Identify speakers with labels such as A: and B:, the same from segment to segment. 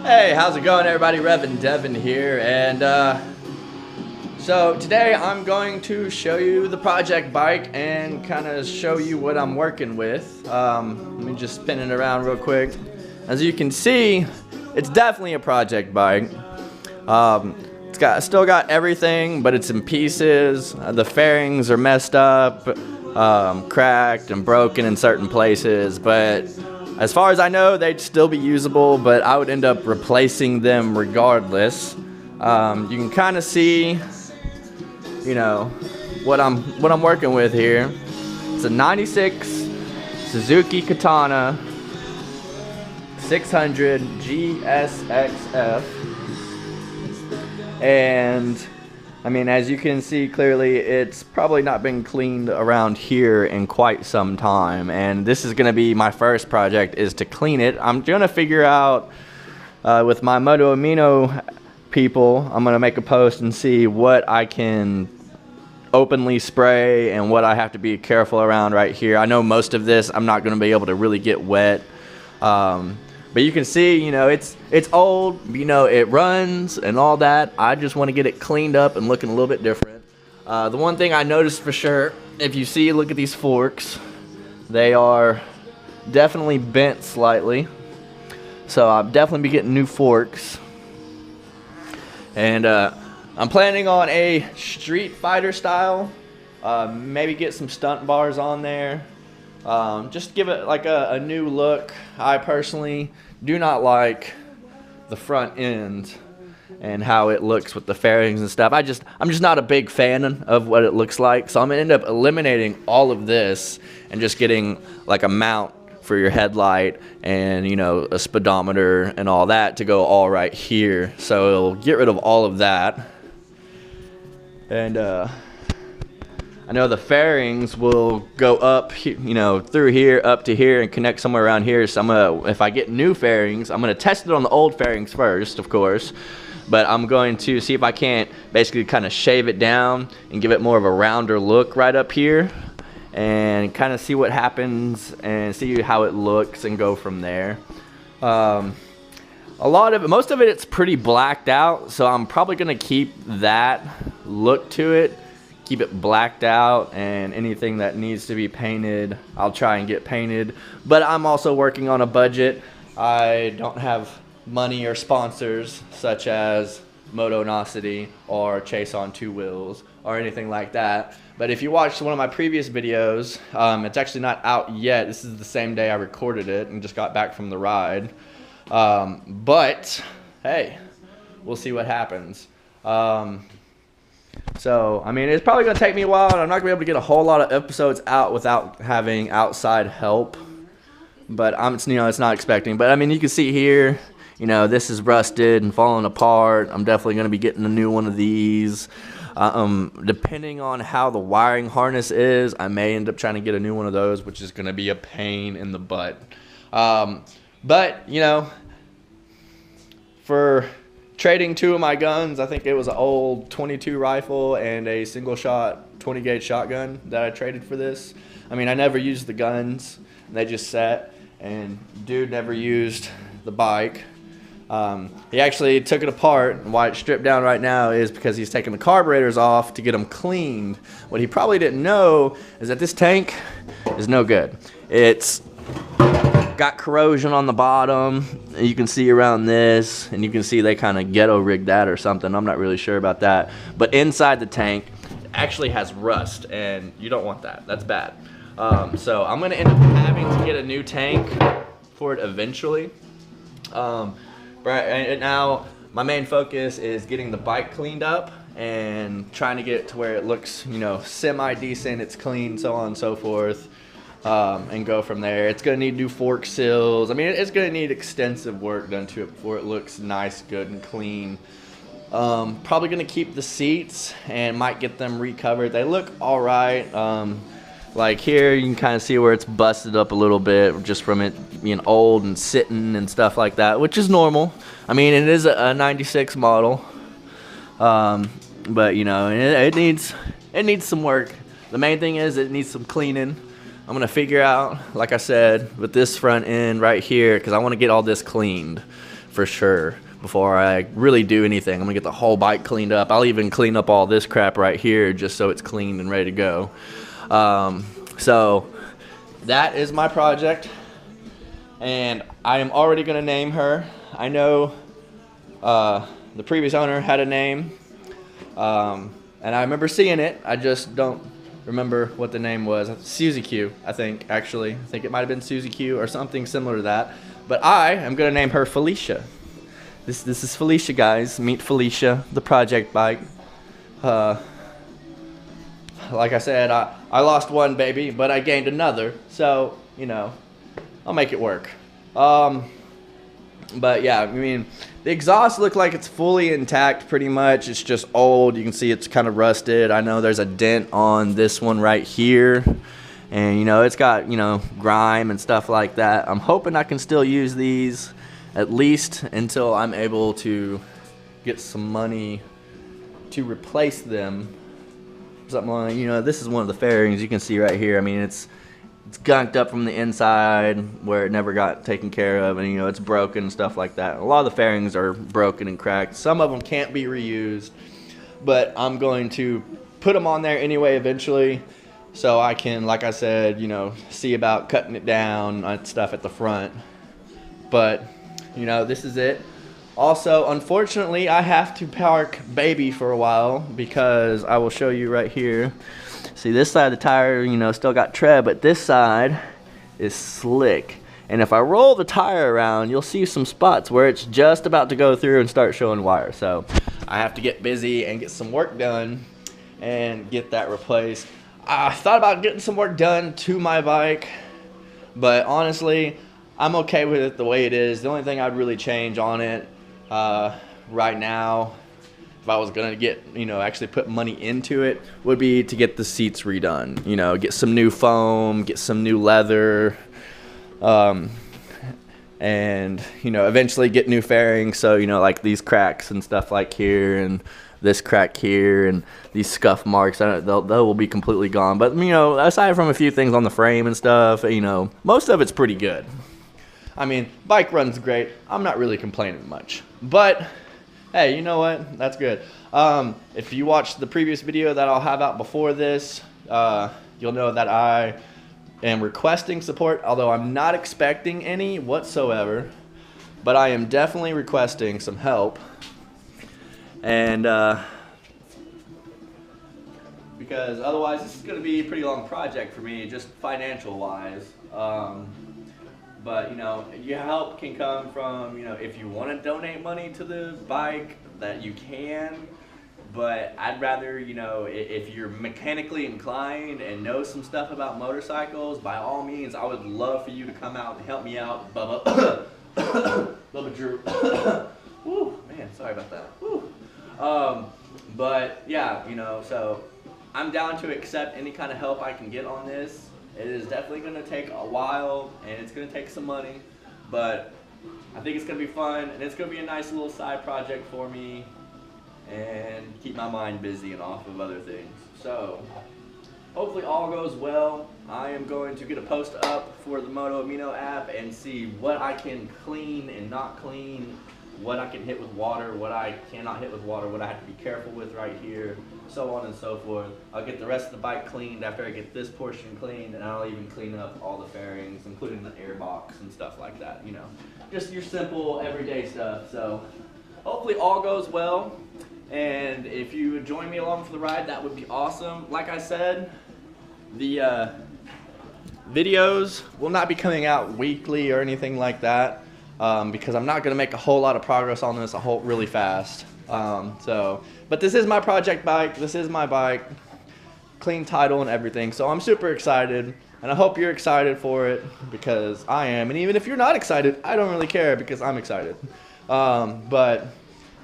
A: Hey, how's it going, everybody? Revin Devin here, and so today I'm going to show you the project bike and kind of show you what I'm working with. Let me just spin it around real quick. As you can see, it's definitely a project bike. Still got everything, but it's in pieces. The fairings are messed up, cracked and broken in certain places, but as far as I know, they'd still be usable, but I would end up replacing them regardless. You can kind of see, you know, what I'm working with here. It's a 96 Suzuki Katana 600 GSXF. And I mean, as you can see clearly, it's probably not been cleaned around here in quite some time. And this is going to be my first project, is to clean it. I'm going to figure out with my Moto Amino people, I'm going to make a post and see what I can openly spray and what I have to be careful around right here. I know most of this I'm not going to be able to really get wet. But you can see, you know, it's old, you know, it runs and all that. I just want to get it cleaned up and looking a little bit different. The one thing I noticed for sure, if you see, look at these forks. They are definitely bent slightly. So I'll definitely be getting new forks. And I'm planning on a Street Fighter style. Maybe get some stunt bars on there. Just give it like a new look. I personally do not like the front end and how it looks with the fairings and stuff. I'm just not a big fan of what it looks like. So I'm gonna end up eliminating all of this and just getting like a mount for your headlight and, you know, a speedometer and all that to go all right here. So it'll get rid of all of that. And I know the fairings will go up, you know, through here up to here and connect somewhere around here. So if I get new fairings, I'm gonna test it on the old fairings first, of course. But I'm going to see if I can't basically kind of shave it down and give it more of a rounder look right up here, and kind of see what happens and see how it looks and go from there. Most of it's pretty blacked out, so I'm probably gonna keep that look to it. Keep it blacked out, and anything that needs to be painted, I'll try and get painted. But I'm also working on a budget. I don't have money or sponsors such as Motonosity or Chase on Two Wheels or anything like that. But if you watched one of my previous videos, it's actually not out yet. This is the same day I recorded it and just got back from the ride. But hey, we'll see what happens. So, I mean, it's probably going to take me a while, and I'm not going to be able to get a whole lot of episodes out without having outside help. But it's not expecting. But I mean, you can see here, you know, this is rusted and falling apart. I'm definitely going to be getting a new one of these. Depending on how the wiring harness is, I may end up trying to get a new one of those, which is going to be a pain in the butt. But, you know, for trading two of my guns, I think it was an old 22 rifle and a single shot 20 gauge shotgun that I traded for this. I mean, I never used the guns, they just sat, and dude never used the bike. He actually took it apart, and why it's stripped down right now is because he's taking the carburetors off to get them cleaned. What he probably didn't know is that this tank is no good. It's got corrosion on the bottom. You can see around this, and you can see they kind of ghetto rigged that or something. I'm not really sure about that. But inside the tank actually has rust, and you don't want that. That's bad. So I'm gonna end up having to get a new tank for it eventually. Right now, my main focus is getting the bike cleaned up and trying to get it to where it looks, you know, semi-decent, it's clean, so on and so forth. And go from there. It's going to need new fork seals. I mean, it's going to need extensive work done to it before it looks nice, good, and clean. Probably going to keep the seats and might get them recovered. They look all right. Like here, you can kind of see where it's busted up a little bit just from it being old and sitting and stuff like that, which is normal. I mean, it is a 96 model. But, you know, it needs some work. The main thing is it needs some cleaning. I'm gonna figure out, like I said, with this front end right here, because I want to get all this cleaned for sure before I really do anything. I'm gonna get the whole bike cleaned up. I'll even clean up all this crap right here just so it's clean and ready to go. So that is my project, and I am already gonna name her. I know the previous owner had a name, and I remember seeing it. I just don't remember what the name was. Suzy Q, I think, actually. I think it might have been Suzy Q or something similar to that. But I am going to name her Felicia. This is Felicia, guys. Meet Felicia, the project bike. Like I said, I lost one baby, but I gained another. So, you know, I'll make it work. But yeah, I mean, the exhaust looked like it's fully intact pretty much. It's just old. You can see it's kind of rusted. I know there's a dent on this one right here. And, you know, it's got, you know, grime and stuff like that. I'm hoping I can still use these at least until I'm able to get some money to replace them. Something like, you know, this is one of the fairings you can see right here. I mean, it's gunked up from the inside where it never got taken care of, and you know, it's broken and stuff like that. A lot of the fairings are broken and cracked. Some of them can't be reused, but I'm going to put them on there anyway eventually, so I can, like I said, you know, see about cutting it down on stuff at the front. But you know, this is it. Also, unfortunately, I have to park baby for a while because I will show you right here. See, this side of the tire, you know, still got tread, but this side is slick. And if I roll the tire around, you'll see some spots where it's just about to go through and start showing wire. So I have to get busy and get some work done and get that replaced. I thought about getting some work done to my bike, but honestly, I'm okay with it the way it is. The only thing I'd really change on it right now, if I was gonna get, you know, actually put money into it, would be to get the seats redone. You know, get some new foam, get some new leather, and you know, eventually get new fairings. So you know, like these cracks and stuff like here, and this crack here, and these scuff marks, they will be completely gone. But you know, aside from a few things on the frame and stuff, you know, most of it's pretty good. I mean, bike runs great. I'm not really complaining much, but hey, you know what? That's good. If you watched the previous video that I'll have out before this, you'll know that I am requesting support, although I'm not expecting any whatsoever, but I am definitely requesting some help. And because otherwise this is going to be a pretty long project for me, just financial wise. But you know, your help can come from, you know, if you want to donate money to the bike, that you can. But I'd rather, you know, if you're mechanically inclined and know some stuff about motorcycles, by all means, I would love for you to come out and help me out, Bubba. Bubba Drew. Woo, man, sorry about that. Woo. But yeah, you know, so I'm down to accept any kind of help I can get on this. It is definitely going to take a while, and it's going to take some money, but I think it's going to be fun, and it's going to be a nice little side project for me, and keep my mind busy and off of other things. So hopefully all goes well. I am going to get a post up for the Moto Amino app and see what I can clean and not clean, what I can hit with water, what I cannot hit with water, what I have to be careful with right here, so on and so forth. I'll get the rest of the bike cleaned after I get this portion cleaned, and I'll even clean up all the fairings, including the air box and stuff like that, you know. Just your simple everyday stuff. So hopefully all goes well, and if you would join me along for the ride, that would be awesome. Like I said, the videos will not be coming out weekly or anything like that. Because I'm not going to make a whole lot of progress on this really fast. But this is my project bike. This is my bike. Clean title and everything. So I'm super excited, and I hope you're excited for it, because I am. And even if you're not excited, I don't really care, because I'm excited. But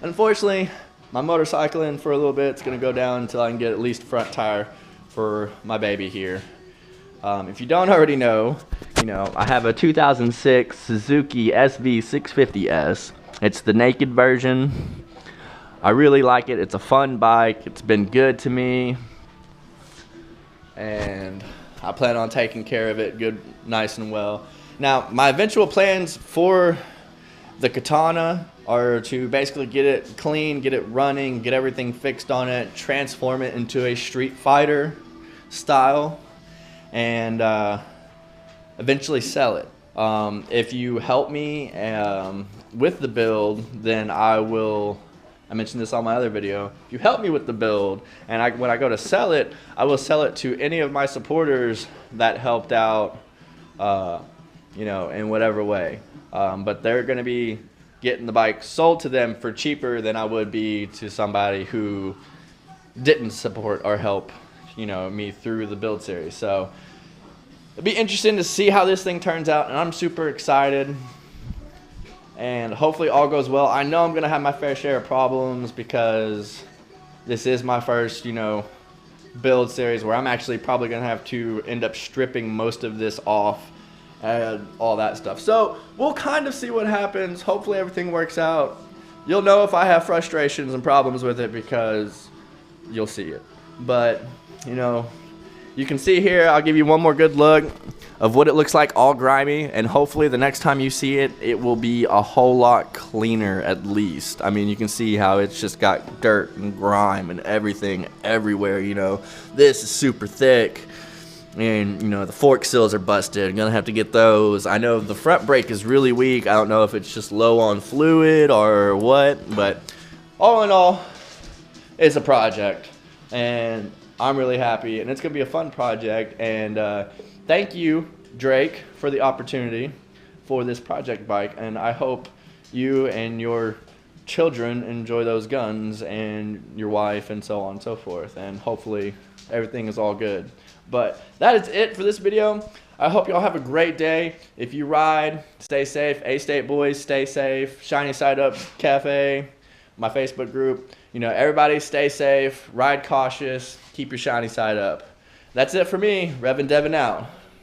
A: unfortunately, my motorcycling for a little bit, it's going to go down until I can get at least front tire for my baby here. If you don't already know, you know, I have a 2006 Suzuki SV650S. It's the naked version. I really like it. It's a fun bike. It's been good to me, and I plan on taking care of it good, nice and well. Now, my eventual plans for the Katana are to basically get it clean, get it running, get everything fixed on it, transform it into a Street Fighter style, and eventually sell it. If you help me with the build, then I mentioned this on my other video. If you help me with the build, and when I go to sell it, I will sell it to any of my supporters that helped out, in whatever way. But they're going to be getting the bike sold to them for cheaper than I would be to somebody who didn't support or help, me through the build series. So it'll be interesting to see how this thing turns out, and I'm super excited. And hopefully all goes well. I know I'm going to have my fair share of problems because this is my first, build series where I'm actually probably going to have to end up stripping most of this off and all that stuff. So we'll kind of see what happens. Hopefully everything works out. You'll know if I have frustrations and problems with it because you'll see it. But, you can see here, I'll give you one more good look of what it looks like all grimy, and hopefully the next time you see it, it will be a whole lot cleaner at least. I mean, you can see how it's just got dirt and grime and everything everywhere, This is super thick, and, the fork seals are busted. I'm going to have to get those. I know the front brake is really weak. I don't know if it's just low on fluid or what, but all in all, it's a project, and I'm really happy, and it's going to be a fun project. And thank you, Drake, for the opportunity for this project bike, and I hope you and your children enjoy those guns, and your wife, and so on and so forth, and hopefully everything is all good. But that is it for this video. I hope y'all have a great day. If you ride, stay safe. A-State boys, stay safe. Shiny Side Up Cafe, my Facebook group. Everybody stay safe, ride cautious, keep your shiny side up. That's it for me. Rev and Devin out.